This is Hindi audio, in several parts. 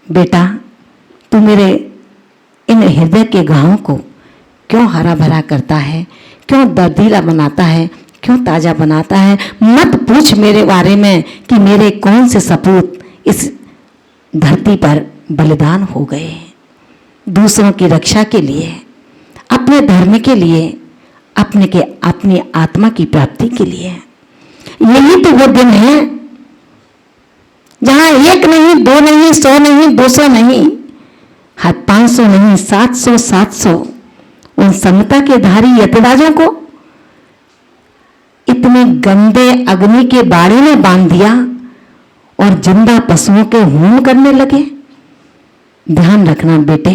बेटा तू मेरे इन हृदय के घावों को क्यों हरा भरा करता है, क्यों दर्दीला बनाता है, क्यों ताजा बनाता है। मत पूछ मेरे बारे में कि मेरे कौन से सपूत इस धरती पर बलिदान हो गए, दूसरों की रक्षा के लिए, अपने धर्म के लिए, अपनी आत्मा की प्राप्ति के लिए। यही तो वो दिन है जहां 1 नहीं, 2 नहीं, 100 नहीं, 200 नहीं, 500 नहीं, 700 700 उन समता के धारी यतिराजों को इतने गंदे अग्नि के बाड़े में बांध दिया और जिंदा पशुओं के होम करने लगे। ध्यान रखना बेटे,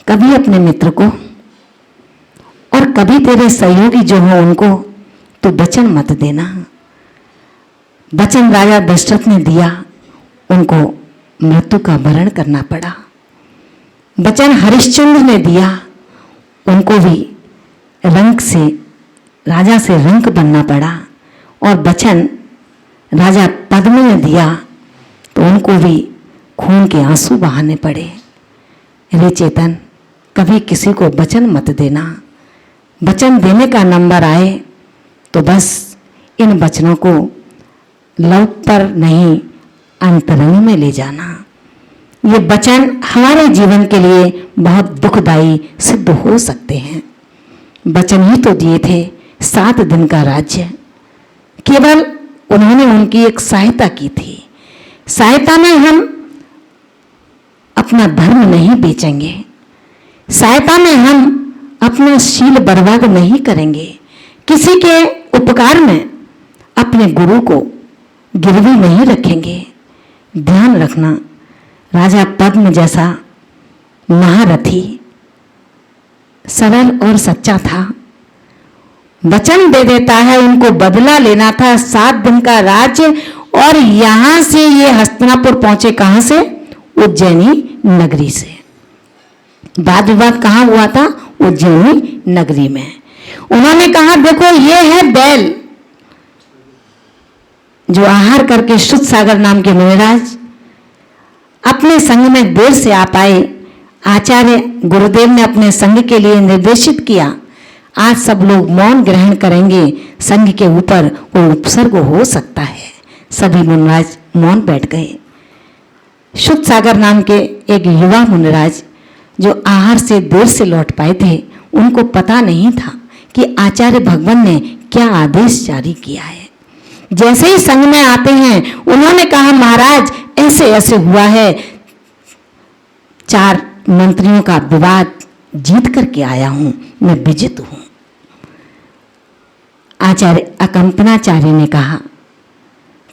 कभी अपने मित्र को और कभी तेरे सहयोगी जो हो उनको तो वचन मत देना। वचन राजा दशरथ ने दिया, उनको मृत्यु का वरण करना पड़ा। वचन हरिश्चंद्र ने दिया, उनको भी रंक से राजा से रंक बनना पड़ा। और वचन राजा पद्म ने दिया तो उनको भी खून के आंसू बहाने पड़े। रे चेतन, कभी किसी को वचन मत देना। वचन देने का नंबर आए तो बस इन वचनों को लौट पर नहीं अंतरंग में ले जाना। ये वचन हमारे जीवन के लिए बहुत दुखदायी सिद्ध हो सकते हैं। वचन ही तो दिए थे 7 दिन का राज्य, केवल उन्होंने उनकी एक सहायता की थी। सहायता में हम अपना धर्म नहीं बेचेंगे, सहायता में हम अपना शील बर्बाद नहीं करेंगे, किसी के उपकार में अपने गुरु को गिरवी नहीं रखेंगे। ध्यान रखना, राजा पद्म जैसा महारथी सरल और सच्चा था। वचन दे देता है, उनको बदला लेना था 7 दिन का राज्य। और यहां से ये हस्तिनापुर पहुंचे, कहां से? उज्जैनी नगरी से। वाद विवाद कहां हुआ था? उज्जैनी नगरी में। उन्होंने कहा देखो ये है बैल जो आहार करके शुद्ध सागर नाम के मुनिराज अपने संग में देर से आ पाए। आचार्य गुरुदेव ने अपने संग के लिए निर्देशित किया, आज सब लोग मौन ग्रहण करेंगे, संग के ऊपर कोई उपसर्ग हो सकता है। सभी मुनिराज मौन बैठ गए। शुद्ध सागर नाम के एक युवा मुनिराज जो आहार से देर से लौट पाए थे, उनको पता नहीं था कि आचार्य भगवान ने क्या आदेश जारी किया है। जैसे ही संग में आते हैं उन्होंने कहा महाराज ऐसे ऐसे हुआ है, 4 मंत्रियों का विवाद जीत करके आया हूं, मैं विजित हूं। आचार्य अकंपनाचार्य ने कहा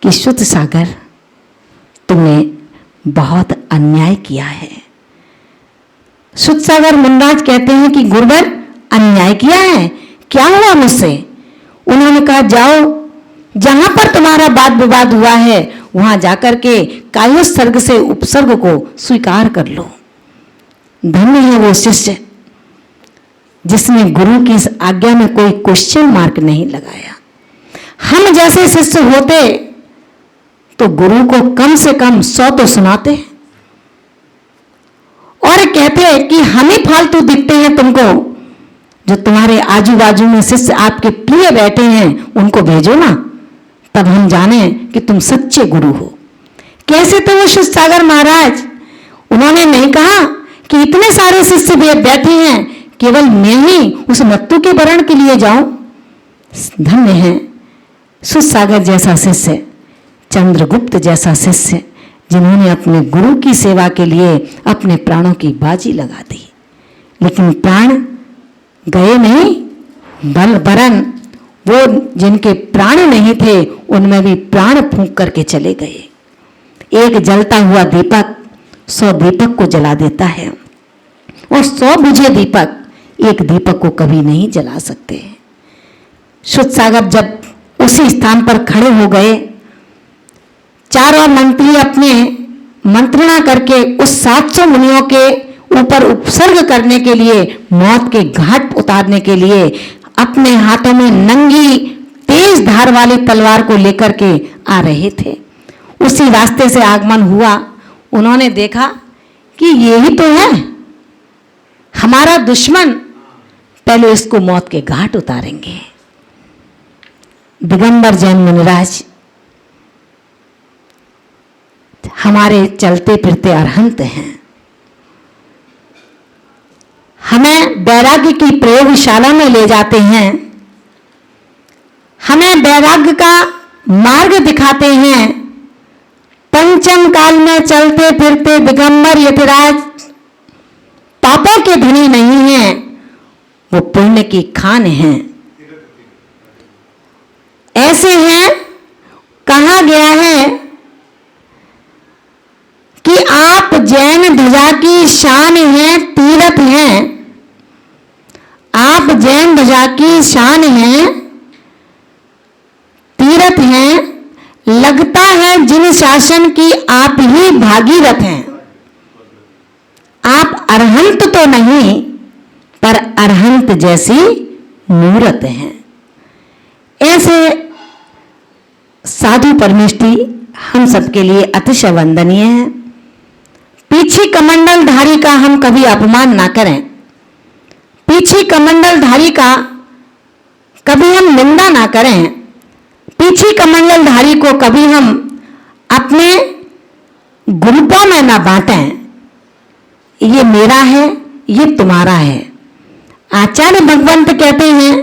कि शुद्ध सागर तुमने बहुत अन्याय किया है। शुद्ध सागर मुनिराज कहते हैं कि गुरुवर अन्याय किया है, क्या हुआ मुझसे? उन्होंने कहा जाओ, जहां पर तुम्हारा वाद विवाद हुआ है वहां जाकर के कायोत्सर्ग से उपसर्ग को स्वीकार कर लो। धन्य है वो शिष्य जिसने गुरु की इस आज्ञा में कोई क्वेश्चन मार्क नहीं लगाया। हम जैसे शिष्य होते तो गुरु को कम से कम 100 तो सुनाते और कहते कि हम ही फालतू दिखते हैं तुमको, जो तुम्हारे आजू बाजू में शिष्य आपके प्रिय बैठे हैं उनको भेजो ना, तब हम जाने कि तुम सच्चे गुरु हो। कैसे थे वो शुद्ध सागर महाराज? उन्होंने नहीं कहा कि इतने सारे शिष्य बैठे हैं, केवल मैं ही उस मृत्यु के वरण के लिए जाऊं। धन्य है शुद्ध सागर जैसा शिष्य, चंद्रगुप्त जैसा शिष्य, जिन्होंने अपने गुरु की सेवा के लिए अपने प्राणों की बाजी लगा दी। लेकिन प्राण गए नहीं, बल वरण वो जिनके प्राण नहीं थे उनमें भी प्राण फूंक करके चले गए। एक जलता हुआ दीपक 100 दीपक को जला देता है और 100 बुझे दीपक एक दीपक को कभी नहीं जला सकते। शुद्ध सागर जब उसी स्थान पर खड़े हो गए, चारों मंत्री अपने मंत्रणा करके उस 700 मुनियों के ऊपर उपसर्ग करने के लिए, मौत के घाट उतारने के लिए अपने हाथों में नंगी तेज धार वाली तलवार को लेकर के आ रहे थे। उसी रास्ते से आगमन हुआ, उन्होंने देखा कि यही तो है हमारा दुश्मन, पहले इसको मौत के घाट उतारेंगे। दिगंबर जैन मुनिराज हमारे चलते फिरते अरहंत हैं। हमें वैराग्य की प्रयोगशाला में ले जाते हैं, हमें वैराग्य का मार्ग दिखाते हैं। पंचम काल में चलते फिरते दिगंबर यतिराज पापों के धनी नहीं हैं, वो पुण्य की खान हैं। ऐसे हैं, कहा गया है कि आप जैन ध्वजा की शान हैं, तीरथ हैं। आप जैन ध्वजा की शान हैं, तीरथ हैं। लगता है जिन शासन की आप ही भागीरथ हैं। आप अरहंत तो नहीं, पर अरहंत जैसी मूरत हैं। ऐसे साधु परमेष्ठी हम सबके लिए अतिशय वंदनीय है। पीछे कमंडलधारी का हम कभी अपमान ना करें, पीछे कमंडलधारी का कभी हम निंदा ना करें, पीछे कमंडलधारी को कभी हम अपने ग्रुपों में ना बांटें। ये मेरा है, ये तुम्हारा है। आचार्य भगवंत कहते हैं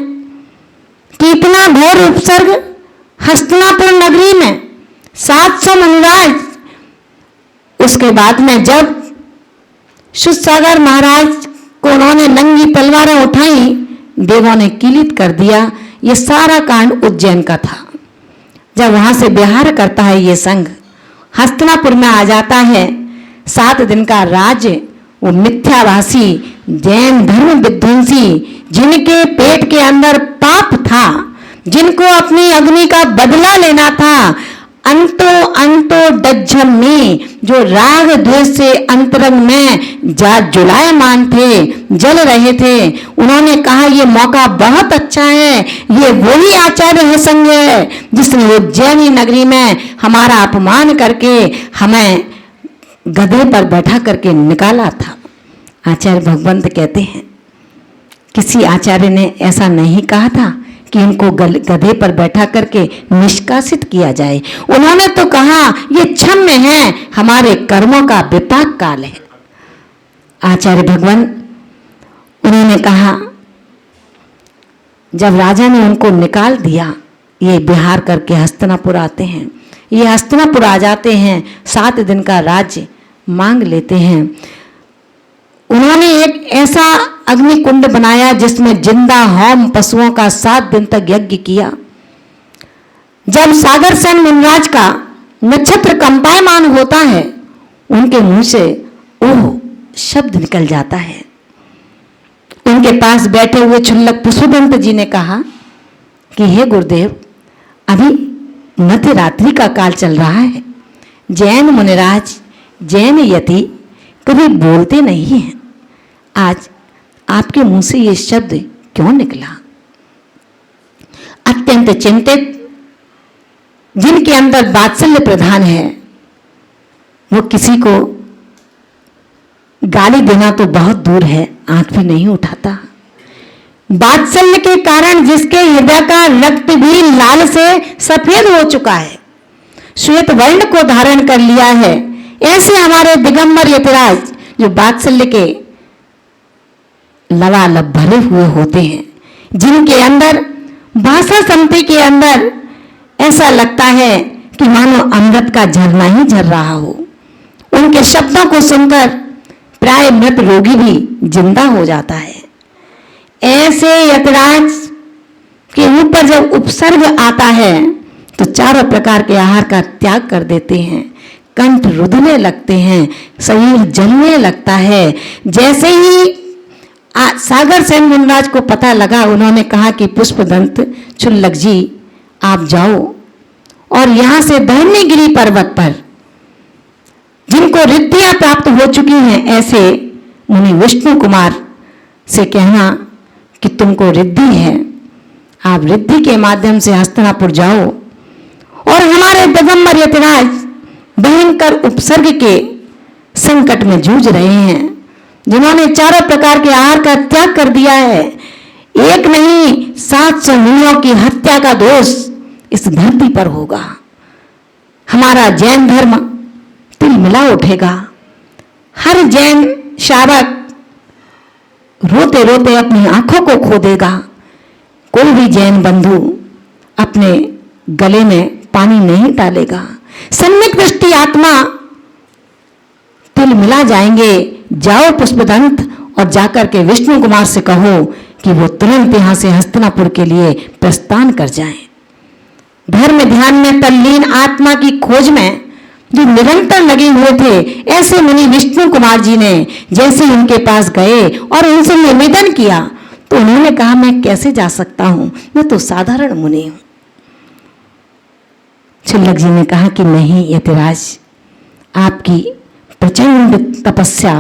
कि इतना घोर उपसर्ग हस्तिनापुर नगरी में 700 मुनिराज, उसके बाद में जब शुसागर महाराज को उन्होंने नंगी तलवारें उठाई, देवों ने किलित कर दिया। ये सारा कांड उज्जैन का था। जब वहां से बिहार करता है ये संघ, हस्तिनापुर में आ जाता है, 7 दिन का राज्य वो मिथ्याभाषी जैन धर्म विध्वंसी, जिनके पेट के अंदर पाप था, जिनको अपनी अग्नि का बदला लेना था, अंतो डज्जम में जो राग द्वेष से अंतरंग में जुलायमान थे, जल रहे थे, उन्होंने कहा ये मौका बहुत अच्छा है, ये वही आचार्य है संघ है जिसने उज्जैनी नगरी में हमारा अपमान करके हमें गधे पर बैठा करके निकाला था। आचार्य भगवंत कहते हैं किसी आचार्य ने ऐसा नहीं कहा था कि इनको गधे पर बैठा करके निष्कासित किया जाए। उन्होंने तो कहा ये क्षम्य है, हमारे कर्मों का विपाक काल है। आचार्य भगवान उन्होंने कहा, जब राजा ने उनको निकाल दिया, ये बिहार करके हस्तिनापुर आते हैं। ये हस्तिनापुर आ जाते हैं, 7 दिन का राज्य मांग लेते हैं। उन्होंने एक ऐसा अग्निकुंड बनाया जिसमें जिंदा होम पशुओं का 7 दिन तक यज्ञ किया। जब सागर सेन मुनिराज का नक्षत्र कंपायमान होता है, उनके मुंह से ओह शब्द निकल जाता है। उनके पास बैठे हुए क्षुल्लक पुष्पदंत जी ने कहा कि हे गुरुदेव, अभी मध्य रात्रि का काल चल रहा है, जैन मुनिराज जैन यति कभी बोलते नहीं हैं, आज आपके मुंह से ये शब्द क्यों निकला? अत्यंत चिंतित, जिनके अंदर वात्सल्य प्रधान है, वो किसी को गाली देना तो बहुत दूर है, आंख भी नहीं उठाता। वात्सल्य के कारण जिसके हृदय का रक्त भी लाल से सफेद हो चुका है, श्वेत वर्ण को धारण कर लिया है, ऐसे हमारे दिगंबर यतिराज जो वात्सल्य के लबालब भरे हुए होते हैं, जिनके अंदर भाषा संति के अंदर ऐसा लगता है कि मानो अमृत का झरना ही झर रहा हो। उनके शब्दों को सुनकर प्राय मृत रोगी भी जिंदा हो जाता है। ऐसे यतिराज के ऊपर जब उपसर्ग आता है तो चारों प्रकार के आहार का त्याग कर देते हैं, कंठ रुधने लगते हैं, शरीर जलने लगता है। जैसे ही सागर सेन मुनिराज को पता लगा, उन्होंने कहा कि पुष्पदंत क्षुल्लक जी आप जाओ और यहां से धरणीगिरी पर्वत पर जिनको रिद्धियां प्राप्त हो चुकी हैं, ऐसे मुनि विष्णु कुमार से कहना कि तुमको रिद्धि है, आप रिद्धि के माध्यम से हस्तिनापुर जाओ और हमारे दिगंबर यतिराज भयंकर उपसर्ग के संकट में जूझ रहे हैं, जिन्होंने चारों प्रकार के आहार का त्याग कर दिया है। एक नहीं 700 मुनियों की हत्या का दोष इस धरती पर होगा। हमारा जैन धर्म तिलमिला उठेगा। हर जैन शावक रोते रोते अपनी आंखों को खो देगा। कोई भी जैन बंधु अपने गले में पानी नहीं डालेगा। सम्यक दृष्टि आत्मा तिलमिला जाएंगे। जाओ पुष्पदंत और जाकर के विष्णु कुमार से कहो कि वो तुरंत यहां से हस्तिनापुर के लिए प्रस्थान कर जाएं। धर्म ध्यान में तल्लीन आत्मा की खोज में जो निरंतर लगे हुए थे, ऐसे मुनि विष्णु कुमार जी ने जैसे उनके पास गए और उनसे निवेदन किया तो उन्होंने कहा, मैं कैसे जा सकता हूं, मैं तो साधारण मुनि हूं। क्षुल्लक जी ने कहा कि नहीं यतिराज, आपकी प्रचंड तपस्या,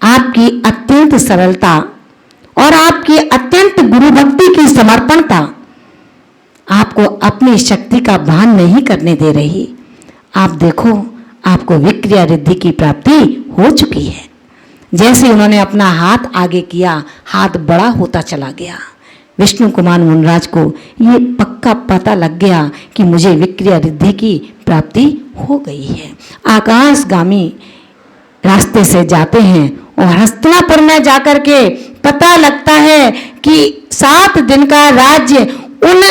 आपकी अत्यंत सरलता और आपकी अत्यंत गुरु भक्ति की समर्पणता आपको अपनी शक्ति का भान नहीं करने दे रही। आप देखो, आपको विक्रिया रिद्धि की प्राप्ति हो चुकी है। जैसे उन्होंने अपना हाथ आगे किया, हाथ बड़ा होता चला गया। विष्णु कुमार मुनिराज को ये पक्का पता लग गया कि मुझे विक्रिया रिद्धि की प्राप्ति हो गई है। आकाशगामी रास्ते से जाते हैं और हस्तिनापुर में जाकर के पता लगता है कि 7 दिन का राज्य उन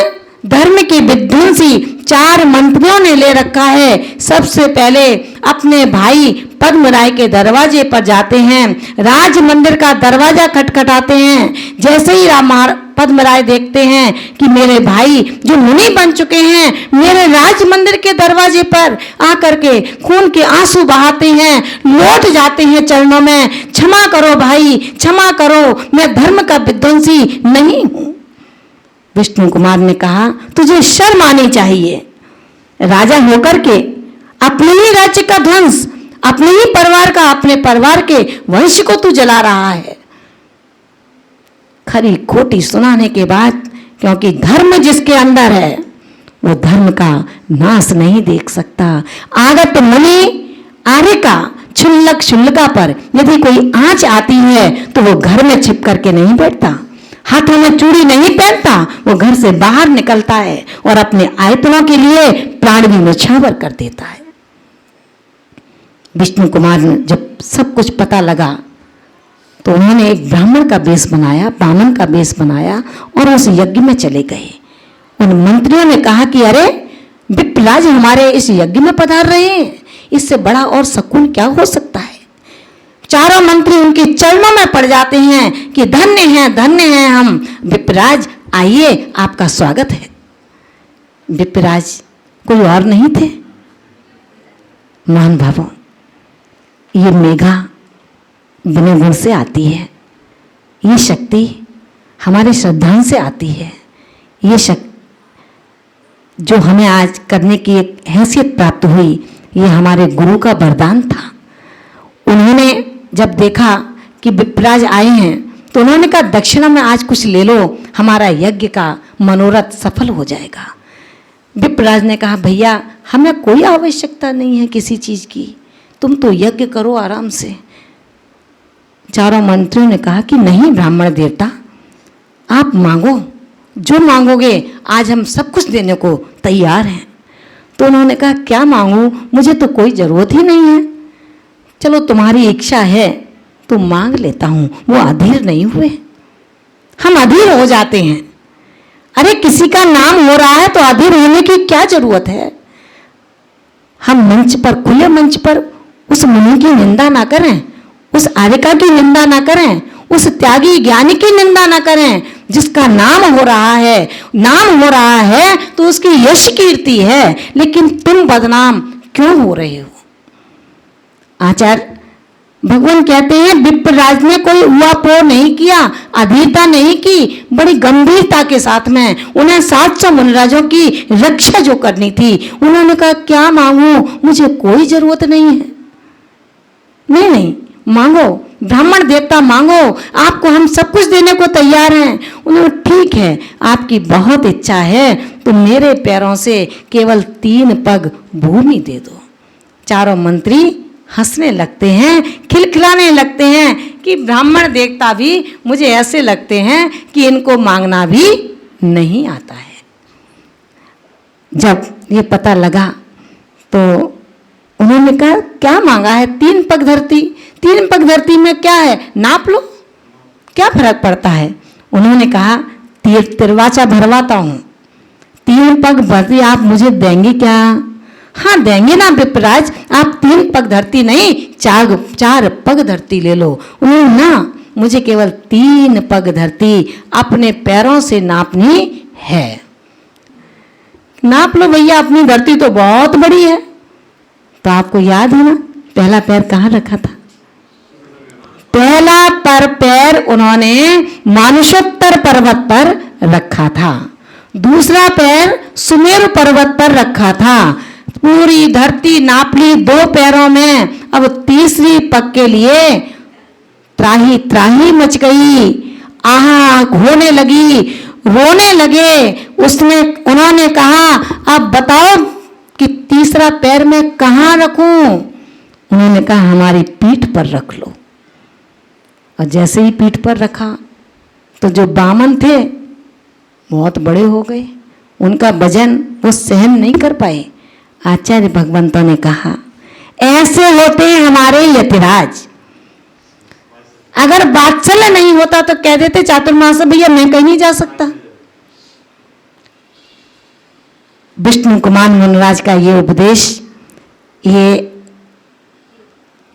धर्म के विध्वंसी 4 मंत्रियों ने ले रखा है। सबसे पहले अपने भाई पद्मराय के दरवाजे पर जाते हैं, राज मंदिर का दरवाजा खटखटाते हैं। जैसे ही पद्मराय देखते हैं कि मेरे भाई जो मुनि बन चुके हैं मेरे राज मंदिर के दरवाजे पर आकर के खून के आंसू बहाते हैं, लौट जाते हैं चरणों में, क्षमा करो भाई, क्षमा करो, मैं धर्म का विध्वंसी नहीं हूं। विष्णु कुमार ने कहा, तुझे शर्म आनी चाहिए, राजा होकर के अपने ही राज्य का ध्वंस, अपने ही परिवार का, अपने परिवार के वंश को तू जला रहा है। खरी खोटी सुनाने के बाद, क्योंकि धर्म जिसके अंदर है वो धर्म का नाश नहीं देख सकता। आगत मुनि आर्य का क्षुल्लक क्षुल्लका पर यदि कोई आंच आती है तो वो घर में छिप करके नहीं बैठता, हाथों में चूड़ी नहीं पहनता, वो घर से बाहर निकलता है और अपने आयतनों के लिए प्राण भी न्यौछावर कर देता है। विष्णु कुमार ने जब सब कुछ पता लगा तो उन्होंने एक ब्राह्मण का वेश बनाया, बामन का वेश बनाया और उस यज्ञ में चले गए। उन मंत्रियों ने कहा कि अरे विप्रराज हमारे इस यज्ञ में पधार रहे हैं, इससे बड़ा और शकुन क्या हो सकता है। चारों मंत्री उनके चरणों में पड़ जाते हैं कि धन्य हैं हम, विप्रराज आइए, आपका स्वागत है। विप्रराज कोई और नहीं थे, महान भावों, ये मेघा बिना गुण से आती है, ये शक्ति हमारे श्रद्धांत से आती है। ये शक्ति जो हमें आज करने की एक हैसियत प्राप्त हुई, ये हमारे गुरु का वरदान था। उन्होंने जब देखा कि विप्रराज आए हैं तो उन्होंने कहा, दक्षिणा में आज कुछ ले लो, हमारा यज्ञ का मनोरथ सफल हो जाएगा। विप्रराज ने कहा, भैया हमें कोई आवश्यकता नहीं है किसी चीज की, तुम तो यज्ञ करो आराम से। चारों मंत्रियों ने कहा कि नहीं ब्राह्मण देवता, आप मांगो, जो मांगोगे आज हम सब कुछ देने को तैयार हैं। तो उन्होंने कहा, क्या मांगूं, मुझे तो कोई जरूरत ही नहीं है, चलो तुम्हारी इच्छा है तो मांग लेता हूं। वो अधीर नहीं हुए, हम अधीर हो जाते हैं। अरे किसी का नाम हो रहा है तो अधीर होने की क्या जरूरत है। हम मंच पर, खुले मंच पर उस मुनि की निंदा ना करें, उस आर्यका की निंदा ना करें, उस त्यागी ज्ञानी की निंदा ना करें। जिसका नाम हो रहा है, नाम हो रहा है तो उसकी यश कीर्ति है, लेकिन तुम बदनाम क्यों हो रहे हो। आचार्य भगवान कहते हैं, विप्रराज ने कोई उहापोह नहीं किया, अधीरता नहीं की, बड़ी गंभीरता के साथ में उन्हें 700 मुनिराजों की रक्षा जो करनी थी, उन्होंने कहा क्या मांगू, मुझे कोई जरूरत नहीं है। नहीं मांगो, ब्राह्मण देवता मांगो, आपको हम सब कुछ देने को तैयार हैं। उन्होंने ठीक है, आपकी बहुत इच्छा है तो मेरे पैरों से केवल 3 पग भूमि दे दो। चारों मंत्री हंसने लगते हैं, खिलखिलाने लगते हैं कि ब्राह्मण देवता भी मुझे ऐसे लगते हैं कि इनको मांगना भी नहीं आता है। जब ये पता लगा तो उन्होंने कहा क्या मांगा है? 3 पग धरती। 3 पग धरती में क्या है, नाप लो, क्या फर्क पड़ता है? उन्होंने कहा तिरवाचा भरवाता हूँ, 3 पग धरती आप मुझे देंगे क्या? हाँ देंगे ना विप्रराज, आप 3 पग धरती नहीं 4 पग धरती ले लो। उन्होंने ना मुझे केवल 3 पग धरती अपने पैरों से नापनी है। नाप लो भैया, अपनी धरती तो बहुत बड़ी है। तो आपको याद है ना पहला पैर कहाँ रखा था? पहला पैर उन्होंने मानुषोत्तर पर्वत पर रखा था, दूसरा पैर सुमेरु पर्वत पर रखा था। पूरी धरती नाप ली 2 पैरों में। अब तीसरी पग के लिए त्राही त्राही मच गई, आहा होने लगी, रोने लगे। उन्होंने कहा अब बताओ कि तीसरा पैर मैं कहाँ रखूं? उन्होंने कहा हमारी पीठ पर रख लो। और जैसे ही पीठ पर रखा तो जो बामन थे बहुत बड़े हो गए, उनका वजन वो सहन नहीं कर पाए। आचार्य भगवंतों ने कहा ऐसे होते हैं हमारे यतिराज। अगर वात्सल्य नहीं होता तो कह देते चातुर्मास भैया मैं कहीं नहीं जा सकता। विष्णु कुमार मुनिराज का ये उपदेश, ये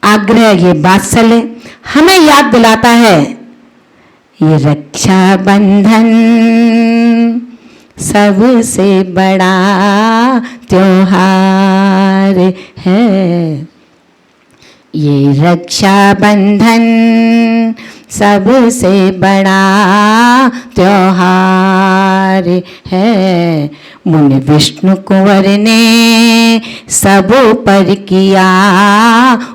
आग्रह, ये वात्सल्य हमें याद दिलाता है ये रक्षा बंधन सबसे बड़ा त्योहार है। ये रक्षा बंधन सबसे बड़ा त्योहार है। मुनि विष्णु कुंवर ने सब पर किया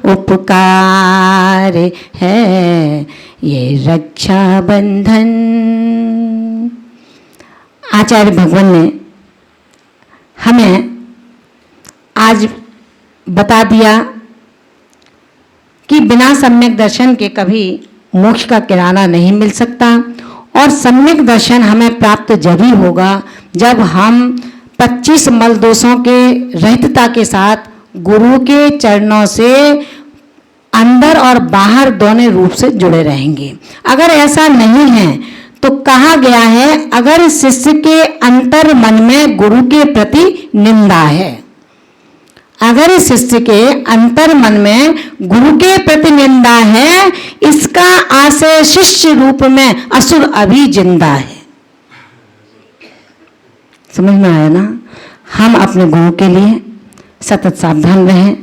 उपकार है। ये रक्षा बंधन। आचार्य भगवान ने हमें आज बता दिया कि बिना सम्यक दर्शन के कभी मोक्ष का किराना नहीं मिल सकता, और सम्यक दर्शन हमें प्राप्त जब ही होगा जब हम 25 मल दोषों के रहितता के साथ गुरु के चरणों से अंदर और बाहर दोनों रूप से जुड़े रहेंगे। अगर ऐसा नहीं है तो कहा गया है अगर शिष्य के अंतर मन में गुरु के प्रति निंदा है, अगर शिष्य के अंतर मन में गुरु के प्रति निंदा है, इसका आशय शिष्य रूप में असुर अभी जिंदा है। समझ में आया ना? हम अपने गुरु के लिए सतत सावधान रहें।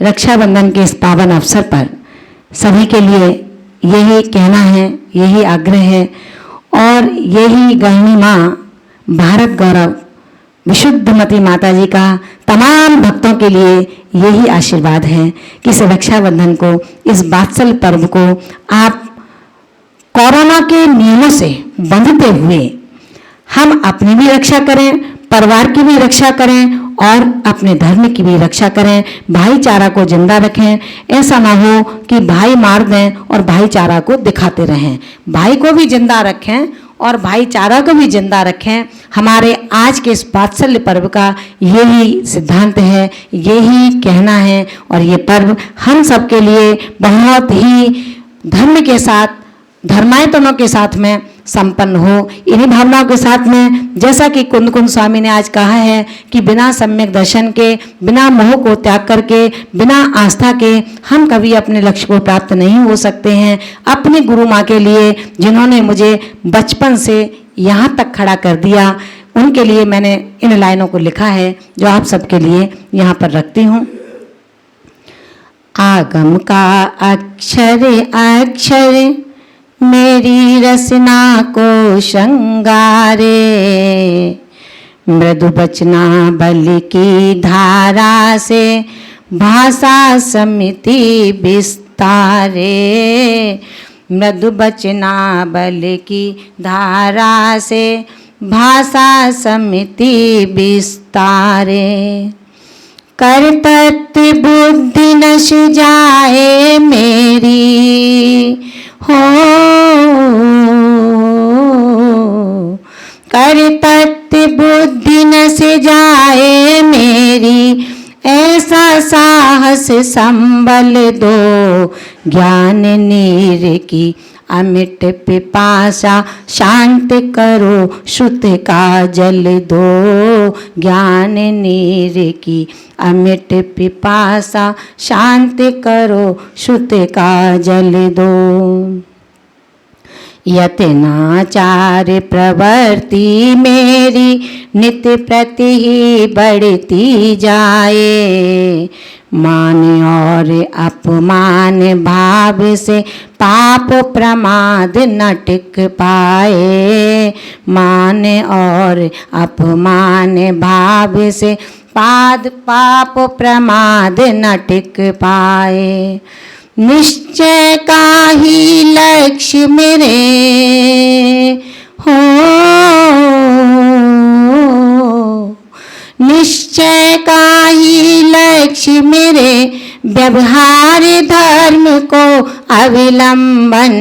रक्षाबंधन के इस पावन अवसर पर सभी के लिए यही कहना है, यही आग्रह है, और यही गृहिणी माँ भारत गौरव विशुद्धमती माता जी का तमाम भक्तों के लिए यही आशीर्वाद है कि इस रक्षाबंधन को, इस वात्सल्य पर्व को आप कोरोना के नियमों से बंधते हुए हम अपनी भी रक्षा करें, परिवार की भी रक्षा करें और अपने धर्म की भी रक्षा करें, भाईचारा को जिंदा रखें। ऐसा ना हो कि भाई मार दें और भाईचारा को दिखाते रहें। भाई को भी जिंदा रखें और भाईचारा को भी जिंदा रखें। हमारे आज के इस वात्सल्य पर्व का यही सिद्धांत है, यही कहना है, और ये पर्व हम सबके लिए बहुत ही धर्म के साथ, धर्मायतनों के साथ में संपन्न हो। इन्हीं भावनाओं के साथ में, जैसा कि कुंद कुंद स्वामी ने आज कहा है कि बिना सम्यक दर्शन के, बिना मोह को त्याग करके, बिना आस्था के हम कभी अपने लक्ष्य को प्राप्त नहीं हो सकते हैं। अपनी गुरु माँ के लिए, जिन्होंने मुझे बचपन से यहाँ तक खड़ा कर दिया, उनके लिए मैंने इन लाइनों को लिखा है जो आप सबके लिए यहाँ पर रखती हूँ। आगम का अक्षर अक्षर मेरी रसना को श्रृंगारे, मृदु बचना बल की धारा से भाषा समिति विस्तारे। मृदु बचना बल की धारा से भाषा समिति विस्तारे। कर्तव्य बुद्धि नश जाए मेरी हो, कर्तव्य बुद्धि नश जाए मेरी, ऐसा साहस संबल दो, ज्ञान नीर की अमिट पिपासा शांत करो, श्रुत का जल दो, ज्ञान नीर की अमिट पिपासा शांत करो, श्रुत का जल दो। यत्नाचार प्रवृत्ति मेरी नित्य प्रति ही बढ़ती जाए, मान और अपमान भाव से पाप प्रमाद न टिक पाए, मान और अपमान भाव से पाप प्रमाद न टिक पाए। निश्चय का ही लक्ष्य मेरे हो, निश्चय का ही लक्ष्य मेरे, व्यवहार धर्म को अविलंबन,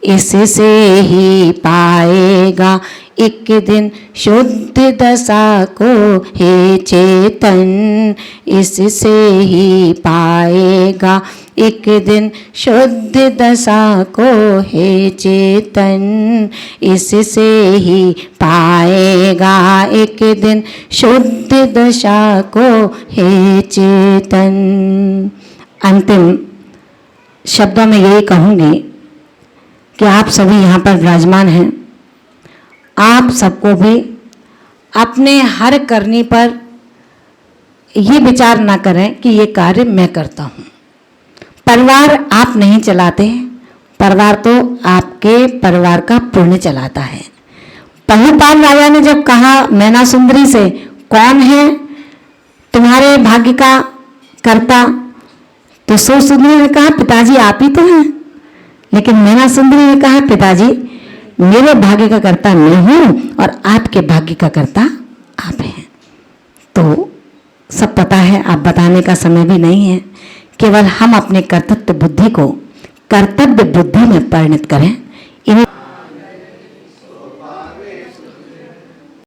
इससे ही पाएगा एक दिन शुद्ध दशा को हे चेतन, इससे ही पाएगा एक दिन शुद्ध दशा को हे चेतन, इससे ही पाएगा एक दिन शुद्ध दशा को हे चेतन। अंतिम शब्दों में यही कहूँगी कि आप सभी यहाँ पर विराजमान हैं, आप सबको भी अपने हर करनी पर ये विचार ना करें कि ये कार्य मैं करता हूँ। परिवार आप नहीं चलाते, परिवार तो आपके परिवार का पुण्य चलाता है। पहुपाल राजा ने जब कहा मैना सुंदरी से, कौन है तुम्हारे भाग्य का कर्ता, तो सो सुंदरी ने कहा पिताजी आप ही तो हैं। लेकिन मैना सुंदरी ने कहा पिताजी मेरे भाग्य का कर्ता मैं हूं और आपके भाग्य का कर्ता आप हैं। तो सब पता है, आप बताने का समय भी नहीं है। केवल हम अपने कर्तव्य बुद्धि को कर्तव्य बुद्धि में परिणत करें।